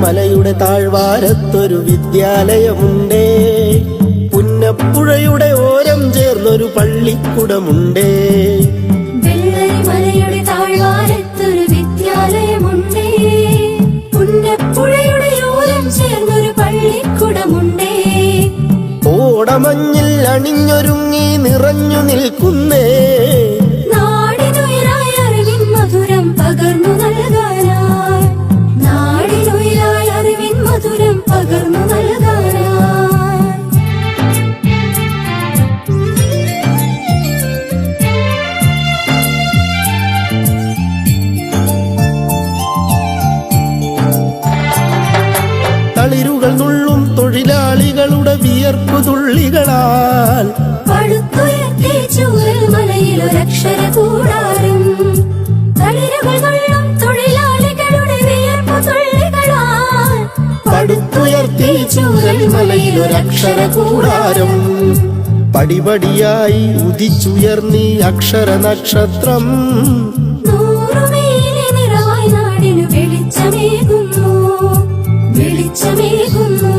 മലയുടെ താഴ്വാരത്തൊരു വിദ്യാലയമുണ്ടേ. പുന്നപ്പുഴയുടെ ഓരം ചേർന്നൊരു പള്ളിക്കുടമുണ്ടേ. മലയുടെ താഴ്വാരത്തൊരു വിദ്യാലയമുണ്ടേ. പുന്നപ്പുഴയുടെ ഓരം ചേർന്നൊരു പള്ളിക്കുടമുണ്ടേ. ഓടമഞ്ഞിൽ അണിഞ്ഞൊരുങ്ങി നിറഞ്ഞു നിൽക്കുന്നേ. നാടിനുയിരായി അറിവിൻ മധുരം പകർന്നു നൽകാനായി. നാടിനുയിരായി അറിവിൻ മധുരം പകർന്നു നൽകാനായി. തളിരുകൾ നുള്ളും തൊഴിലാളികളുടെ വിയർപ്പു തുള്ളികളാൽ പടുത്തുയർത്തി ചൂരൽ മലയിലൊരക്ഷര കൂടാരം. തളിരുകൾ നുള്ളും തൊഴിലാളികളുടെ വിയർപ്പു തുള്ളികളാൽ പടുത്തുയർത്തി ചൂരൽ മലയിലൊരക്ഷര കൂടാരം. പടിപടിയായി ഉദിച്ചുയർന്നീ അക്ഷര നക്ഷത്രം. 100 മീൽ നിറവായി നാടിനു വെളിച്ചമേകുന്നു, വെളിച്ചമേകുന്നു.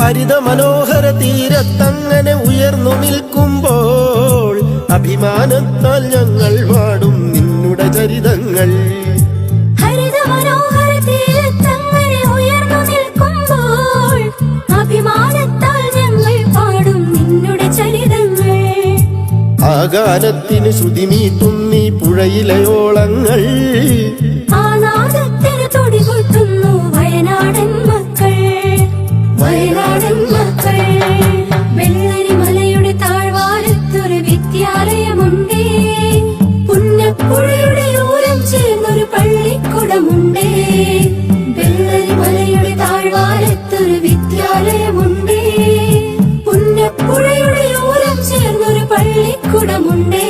ഹരിത മനോഹര തീരത്തങ്ങനെ ഉയർന്നു നിൽക്കുമ്പോൾ അഭിമാനത്താൽ ഞങ്ങൾ പാടും നിന്നുടെ ചരിതങ്ങൾ. ഹരിത മനോഹര തീരത്തങ്ങനെ ഉയർന്നു നിൽക്കുമ്പോൾ അഭിമാനത്താൽ ഞങ്ങൾ പാടും നിന്നുടെ ചരിതങ്ങൾ. ആ ഗാനത്തിന് ശ്രുതിമീട്ടുന്നീ പുഴയിലെ ഓളങ്ങൾ. ആ നാദത്തിന് തുടികൊട്ടുന്നു വയനാടൻ മക്കൾ, വയനാടൻ മക്കൾ. വെള്ളരിമലയുടെ താഴ്വാരത്തൊരു വിദ്യാലയമുണ്ടേ. പുന്നപ്പുഴയുടെ ഓരം ചേർന്നൊരു പള്ളിക്കുടമുണ്ടേ. വെള്ളരിമലയുടെ താഴ്വാരത്തൊരു വിദ്യാലയമുണ്ടേ. പുന്നപ്പുഴയുടെ ഓരം ചേർന്നൊരു പള്ളിക്കുടമുണ്ടേ.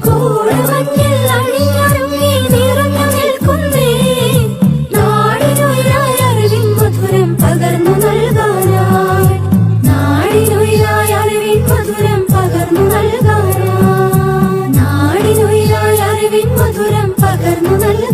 കോടമഞ്ഞിൽ അണിഞ്ഞൊരുങ്ങി നിറഞ്ഞു നിൽക്കുന്നേ. നാടിനുയിരായി അറിവിൻ മധുരം പകർന്നു നൽകാനായി. നാടിനുയിരായി അറിവിൻ മധുരം പകർന്നു നൽകാനായി. നാടിനുയിരായി അറിവിൻ മധുരം പകർന്നു നൽകാനായി.